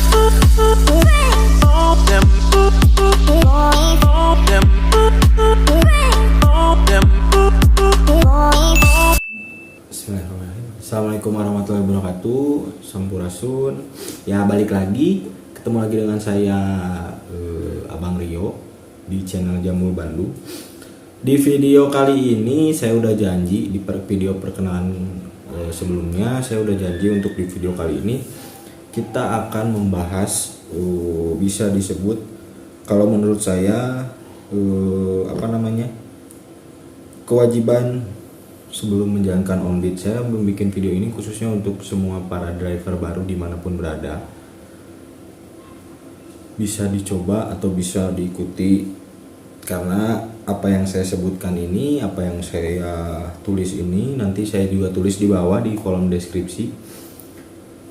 Bismillahirrahmanirrahim. Assalamualaikum warahmatullahi wabarakatuh. Sampurasun. Ya, balik lagi, ketemu lagi dengan saya Abang Rio di channel Jamul Bandung. Di video kali ini saya udah janji di video perkenalan sebelumnya, saya udah janji untuk di video kali ini kita akan membahas bisa disebut kalau menurut saya kewajiban sebelum menjalankan on-beat. Saya membuat video ini khususnya untuk semua para driver baru dimanapun berada, bisa dicoba atau bisa diikuti, karena apa yang saya sebutkan ini, apa yang saya tulis ini, nanti saya juga tulis di bawah di kolom deskripsi.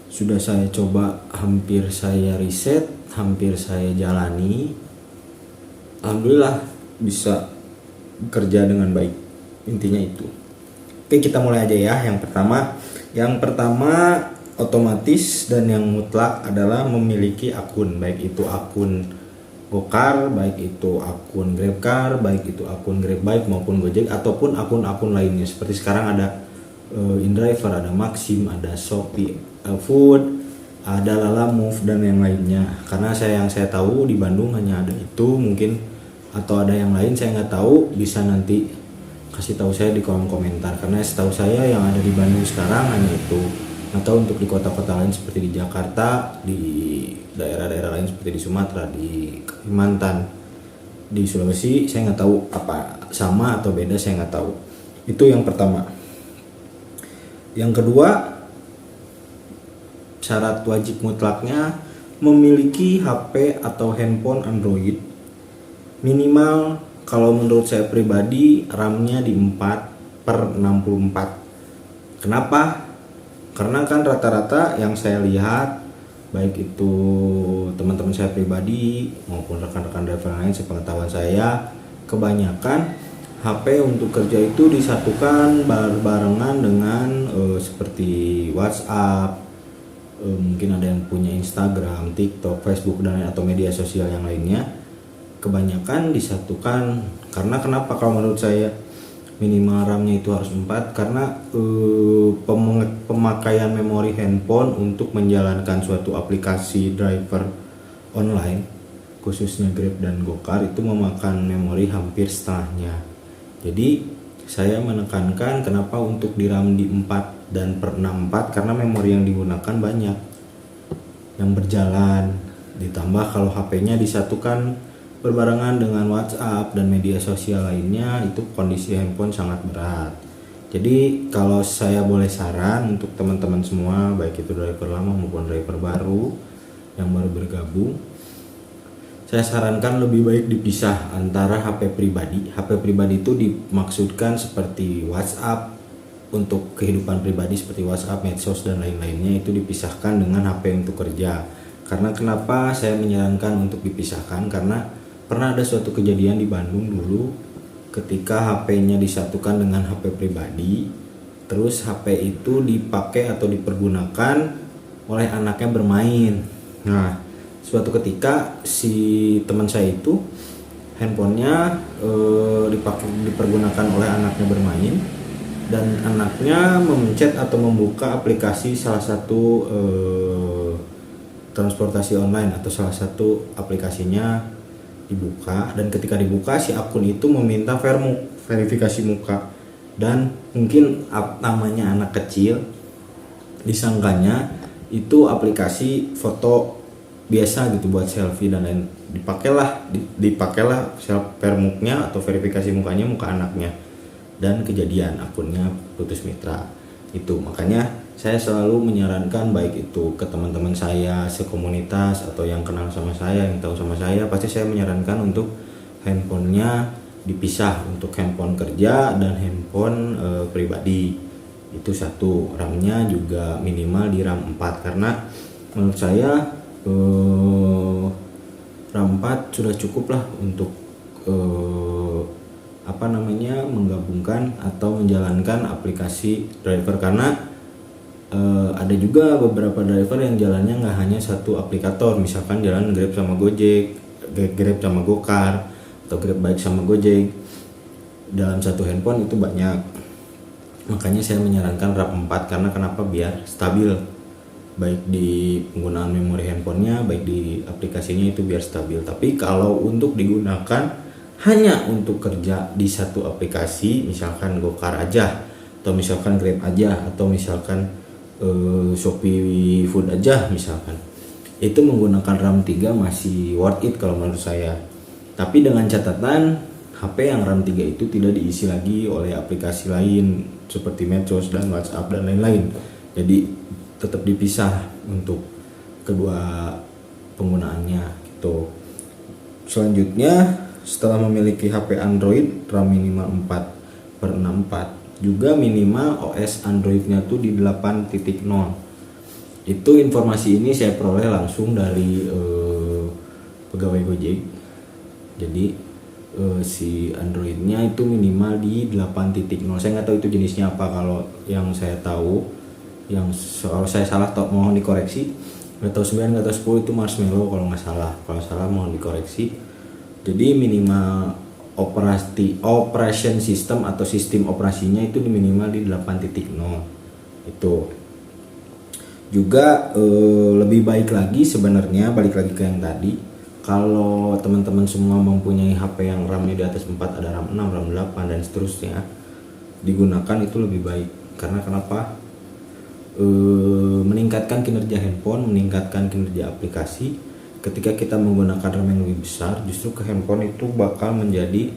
Sudah saya coba, hampir saya riset, hampir saya jalani, alhamdulillah bisa bekerja dengan baik. Intinya itu. Oke, kita mulai aja ya. Yang pertama otomatis dan yang mutlak adalah memiliki akun, baik itu akun Gokar, baik itu akun GrabCar, baik itu akun GrabBike maupun Gojek, ataupun akun-akun lainnya. Seperti sekarang ada InDriver, ada Maxim, ada Shopee Food, ada Lalamove dan yang lainnya. Karena yang saya tahu di Bandung hanya ada itu, mungkin atau ada yang lain saya nggak tahu, bisa nanti kasih tahu saya di kolom komentar, karena setahu saya yang ada di Bandung sekarang hanya itu. Atau untuk di kota-kota lain seperti di Jakarta, di daerah-daerah lain seperti di Sumatera, di Kalimantan, di Sulawesi, saya nggak tahu apa sama atau beda, saya nggak tahu. Itu yang pertama. Yang kedua, syarat wajib mutlaknya memiliki HP atau handphone Android. Minimal kalau menurut saya pribadi RAM-nya di 4/64. Kenapa? Karena kan rata-rata yang saya lihat, baik itu teman-teman saya pribadi maupun rekan-rekan driver lain, sepengetahuan saya, kebanyakan HP untuk kerja itu disatukan barengan dengan seperti WhatsApp, mungkin ada yang punya Instagram, TikTok, Facebook, dan atau media sosial yang lainnya. Kebanyakan disatukan. Karena kenapa kalau menurut saya minimal RAM-nya itu harus 4? Karena pemakaian memori handphone untuk menjalankan suatu aplikasi driver online, khususnya Grab dan Gokar, itu memakan memori hampir setengahnya. Jadi saya menekankan kenapa untuk di RAM di 4 dan per 64, karena memori yang digunakan banyak yang berjalan, ditambah kalau HP-nya disatukan berbarengan dengan WhatsApp dan media sosial lainnya, itu kondisi handphone sangat berat. Jadi kalau saya boleh saran untuk teman-teman semua, baik itu driver lama maupun driver baru yang baru bergabung, saya sarankan lebih baik dipisah antara HP pribadi. HP pribadi itu dimaksudkan seperti WhatsApp untuk kehidupan pribadi, seperti WhatsApp, medsos dan lain-lainnya, itu dipisahkan dengan HP untuk kerja. Karena kenapa saya menyarankan untuk dipisahkan? Karena pernah ada suatu kejadian di Bandung dulu, ketika HP-nya disatukan dengan HP pribadi, terus HP itu dipakai atau dipergunakan oleh anaknya bermain. Nah, suatu ketika si teman saya itu handphonenya dipergunakan oleh anaknya bermain, dan anaknya memencet atau membuka aplikasi salah satu transportasi online, atau salah satu aplikasinya dibuka, dan ketika dibuka si akun itu meminta verifikasi muka, dan mungkin namanya anak kecil disangkanya itu aplikasi foto biasa gitu buat selfie dan lain, dipakailah vermuknya atau verifikasi mukanya, muka anaknya, dan kejadian akunnya putus mitra. Itu makanya saya selalu menyarankan, baik itu ke teman-teman saya sekomunitas atau yang kenal sama saya, yang tahu sama saya, pasti saya menyarankan untuk handphonenya dipisah, untuk handphone kerja dan handphone pribadi. Itu satu. RAM-nya juga minimal di RAM 4, karena menurut saya RAM 4 sudah cukup lah untuk menggabungkan atau menjalankan aplikasi driver. Karena Ada juga beberapa driver yang jalannya nggak hanya satu aplikator, misalkan jalan Grab sama Gojek, Grab sama Gokar, atau Grab Bike sama Gojek dalam satu handphone, itu banyak. Makanya saya menyarankan RAP 4, karena kenapa? Biar stabil, baik di penggunaan memori handphonenya, baik di aplikasinya, itu biar stabil. Tapi kalau untuk digunakan hanya untuk kerja di satu aplikasi, misalkan Gokar aja, atau misalkan Grab aja, atau misalkan Shopee Food aja misalkan, itu menggunakan RAM 3 masih worth it kalau menurut saya. Tapi dengan catatan HP yang RAM 3 itu tidak diisi lagi oleh aplikasi lain seperti Medsos dan WhatsApp dan lain-lain. Jadi tetap dipisah untuk kedua penggunaannya gitu. Selanjutnya, setelah memiliki HP Android, RAM minimal 4/64, juga minimal OS Androidnya tuh di 8.0. Itu informasi ini saya peroleh langsung dari pegawai Gojek. Jadi si Androidnya itu minimal di 8.0. Saya nggak tahu itu jenisnya apa. Kalau yang saya tahu, yang kalau saya salah mohon dikoreksi. Nggak tahu 9, nggak tahu 10 itu Marshmallow kalau nggak salah. Kalau salah mohon dikoreksi. Jadi minimal operation system atau sistem operasinya itu minimal di 8.0. Itu juga lebih baik lagi sebenarnya, balik lagi ke yang tadi, kalau teman-teman semua mempunyai HP yang RAM-nya di atas 4, ada RAM 6, RAM 8 dan seterusnya, digunakan itu lebih baik. Karena kenapa? Meningkatkan kinerja handphone, meningkatkan kinerja aplikasi. Ketika kita menggunakan RAM yang lebih besar, justru ke handphone itu bakal menjadi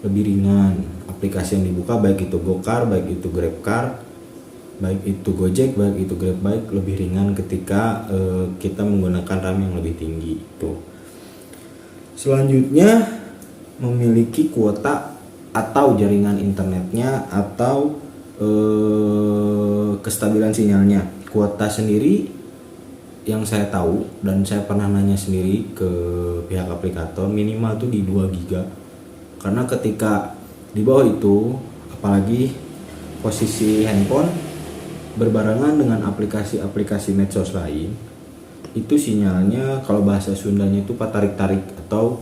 lebih ringan. Aplikasi yang dibuka, baik itu Gokar, baik itu GrabCar, baik itu Gojek, baik itu Grab Bike, lebih ringan ketika kita menggunakan RAM yang lebih tinggi itu. Selanjutnya, memiliki kuota atau jaringan internetnya atau kestabilan sinyalnya. Kuota sendiri yang saya tahu dan saya pernah nanya sendiri ke pihak aplikator, minimal tuh di 2 GB. Karena ketika di bawah itu, apalagi posisi handphone berbarengan dengan aplikasi-aplikasi medsos lain, itu sinyalnya kalau bahasa Sundanya itu patarik-tarik atau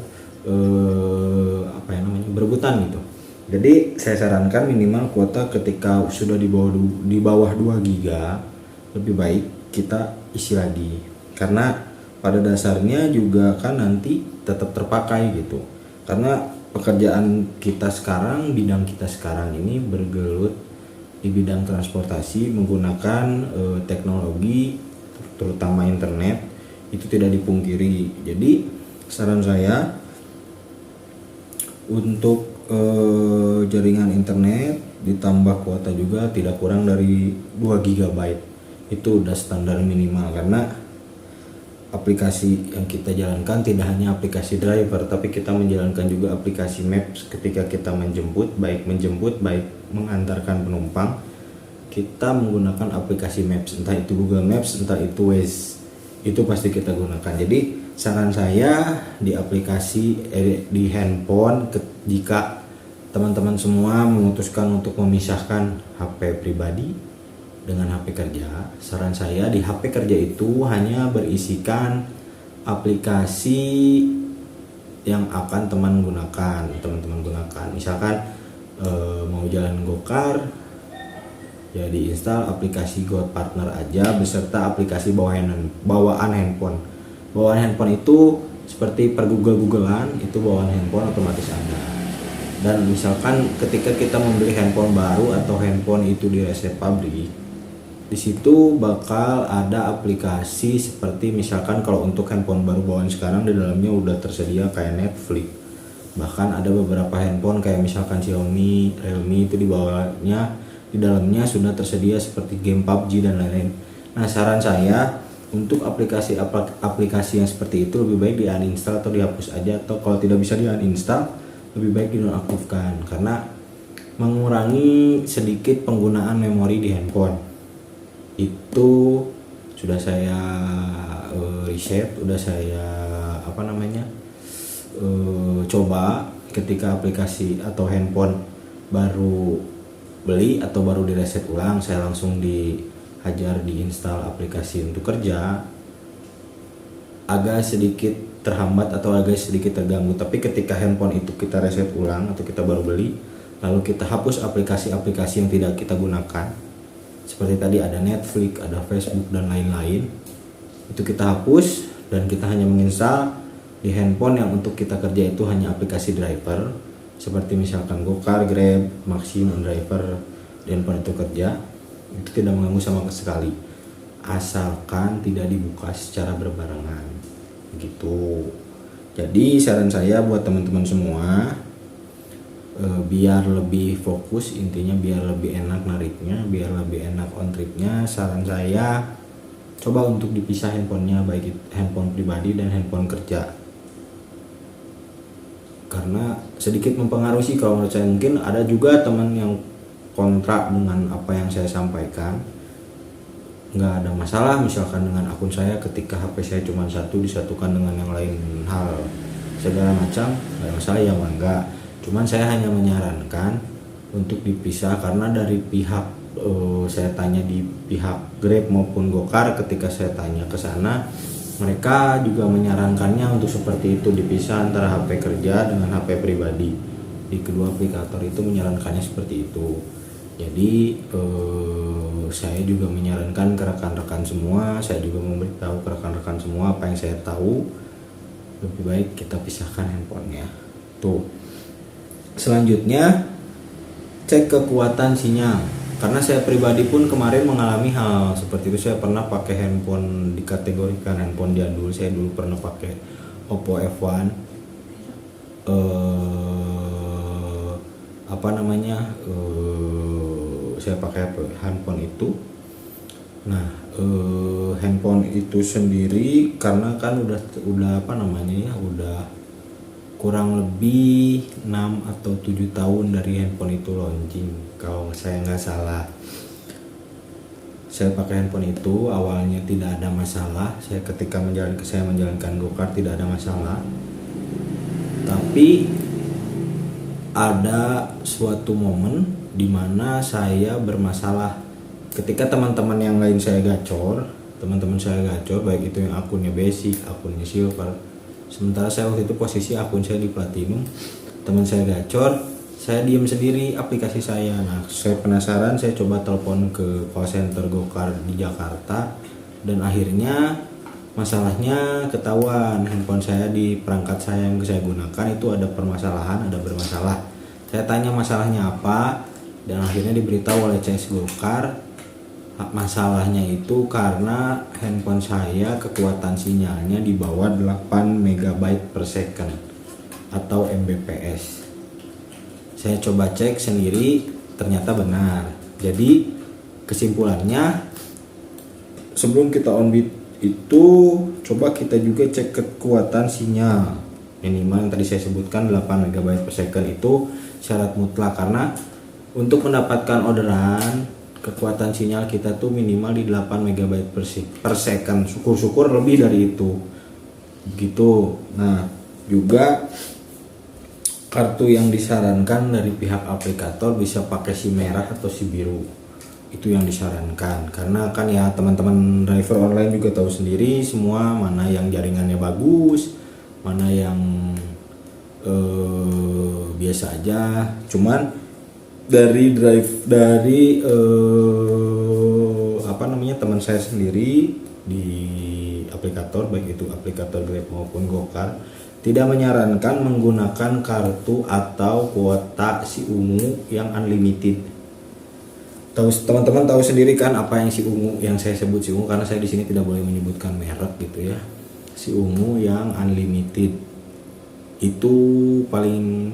berebutan gitu. Jadi saya sarankan minimal kuota ketika sudah di bawah 2 GB, lebih baik kita isi lagi, karena pada dasarnya juga kan nanti tetap terpakai gitu. Karena pekerjaan kita sekarang, bidang kita sekarang ini bergelut di bidang transportasi menggunakan teknologi, terutama internet, itu tidak dipungkiri. Jadi saran saya untuk jaringan internet ditambah kuota juga tidak kurang dari 2 GB. Itu udah standar minimal, karena aplikasi yang kita jalankan tidak hanya aplikasi driver, tapi kita menjalankan juga aplikasi maps. Ketika kita menjemput, baik mengantarkan penumpang, kita menggunakan aplikasi maps, entah itu Google Maps, entah itu Waze, itu pasti kita gunakan. Jadi saran saya di aplikasi di handphone, jika teman-teman semua memutuskan untuk memisahkan HP pribadi dengan HP kerja, saran saya di HP kerja itu hanya berisikan aplikasi yang akan teman-teman gunakan. Misalkan mau jalan Gokar, ya diinstal aplikasi Go Partner aja beserta aplikasi bawaan handphone. Bawaan handphone itu seperti per Google-Googlean, itu bawaan handphone otomatis ada. Dan misalkan ketika kita membeli handphone baru atau handphone itu di reset pabrik, di situ bakal ada aplikasi seperti misalkan kalau untuk handphone baru bawaan sekarang di dalamnya udah tersedia kayak Netflix. Bahkan ada beberapa handphone kayak misalkan Xiaomi, Realme itu di dalamnya sudah tersedia seperti game PUBG dan lain-lain. Nah, saran saya untuk aplikasi yang seperti itu lebih baik di uninstall atau dihapus aja, atau kalau tidak bisa di uninstall lebih baik dinonaktifkan, karena mengurangi sedikit penggunaan memori di handphone. Itu sudah saya riset, udah saya coba ketika aplikasi atau handphone baru beli atau baru direset ulang, saya langsung di hajar diinstal aplikasi untuk kerja, agak sedikit terhambat atau agak sedikit terganggu. Tapi ketika handphone itu kita reset ulang atau kita baru beli, lalu kita hapus aplikasi-aplikasi yang tidak kita gunakan, seperti tadi ada Netflix, ada Facebook dan lain-lain, itu kita hapus dan kita hanya menginstal di handphone yang untuk kita kerja itu hanya aplikasi driver, seperti misalkan Gokar, Grab, Maxim, Driver, di handphone itu kerja, itu tidak mengganggu sama sekali, asalkan tidak dibuka secara berbarengan gitu. Jadi saran saya buat teman-teman semua, biar lebih fokus, intinya biar lebih enak nariknya, biar lebih enak on tripnya, saran saya coba untuk dipisah handphonenya, baik handphone pribadi dan handphone kerja, karena sedikit mempengaruhi sih kalau menurut saya. Mungkin ada juga teman yang kontra dengan apa yang saya sampaikan, nggak ada masalah misalkan dengan akun saya ketika HP saya cuma satu disatukan dengan yang lain hal segala macam, nggak ada masalah ya, enggak. Cuman saya hanya menyarankan untuk dipisah, karena dari pihak saya tanya di pihak Grab maupun Gokar, ketika saya tanya ke sana, mereka juga menyarankannya untuk seperti itu, dipisah antara HP kerja dengan HP pribadi. Di kedua aplikator itu menyarankannya seperti itu. Jadi saya juga menyarankan ke rekan-rekan semua, saya juga memberitahu ke rekan-rekan semua apa yang saya tahu, lebih baik kita pisahkan handphonenya. Tuh. Selanjutnya, cek kekuatan sinyal. Karena saya pribadi pun kemarin mengalami hal seperti itu. Saya pernah pakai handphone dikategorikan handphone jadul. Saya dulu pernah pakai Oppo F1. Saya pakai handphone itu. Nah, handphone itu sendiri karena kan udah udah kurang lebih 6 atau 7 tahun dari handphone itu launching, kalau saya nggak salah. Saya pakai handphone itu awalnya tidak ada masalah. Ketika saya menjalankan Gokar tidak ada masalah. Tapi ada suatu momen di mana saya bermasalah ketika teman-teman yang lain saya gacor, baik itu yang akunnya basic, akunnya silver. Sementara saya waktu itu posisi akun saya di platinum, teman saya gacor, saya diam sendiri aplikasi saya. Nah, saya penasaran, saya coba telepon ke call center Gokar di Jakarta, dan akhirnya masalahnya ketahuan, handphone saya di perangkat saya yang saya gunakan itu ada bermasalah. Saya tanya masalahnya apa, dan akhirnya diberitahu oleh CS Gokar, masalahnya itu karena handphone saya kekuatan sinyalnya di bawah 8 MB per second atau Mbps. Saya coba cek sendiri, ternyata benar. Jadi kesimpulannya, sebelum kita on bit itu coba kita juga cek kekuatan sinyal. Minimal yang tadi saya sebutkan 8 MB per second itu syarat mutlak, karena untuk mendapatkan orderan kekuatan sinyal kita tuh minimal di 8 MB per second. Syukur-syukur lebih dari itu gitu. Nah, juga kartu yang disarankan dari pihak aplikator bisa pakai si merah atau si biru, itu yang disarankan. Karena kan ya teman-teman driver online juga tahu sendiri semua, mana yang jaringannya bagus, mana yang biasa aja. Cuman dari teman saya sendiri di aplikator, baik itu aplikator Grab maupun Gokar, tidak menyarankan menggunakan kartu atau kuota si ungu yang unlimited. Teman-teman tahu sendiri kan apa yang si ungu, yang saya sebut si ungu karena saya di sini tidak boleh menyebutkan merek gitu ya. Si ungu yang unlimited itu paling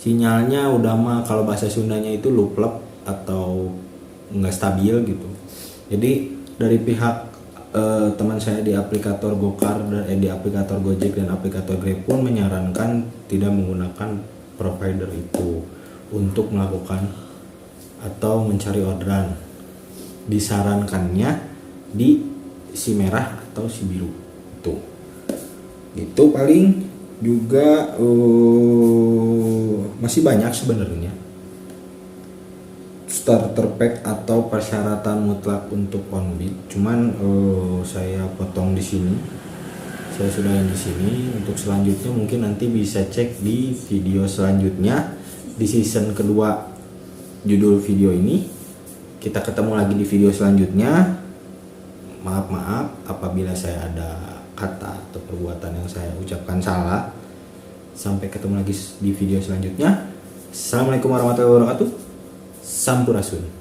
sinyalnya udah mah kalau bahasa Sundanya itu luplep atau nggak stabil gitu. Jadi dari pihak teman saya di aplikator Gokar di aplikator Gojek dan aplikator Grab pun menyarankan tidak menggunakan provider itu untuk melakukan atau mencari orderan. Disarankannya di si merah atau si biru itu. Itu paling juga masih banyak sebenarnya. starter pack atau persyaratan mutlak untuk on-beat. Cuman saya potong di sini. Saya sudahin di sini. Untuk selanjutnya mungkin nanti bisa cek di video selanjutnya di season kedua judul video ini. Kita ketemu lagi di video selanjutnya. Maaf apabila saya ada kata atau perbuatan yang saya ucapkan salah. Sampai ketemu lagi di video selanjutnya. Assalamualaikum warahmatullahi wabarakatuh. Sampurasun.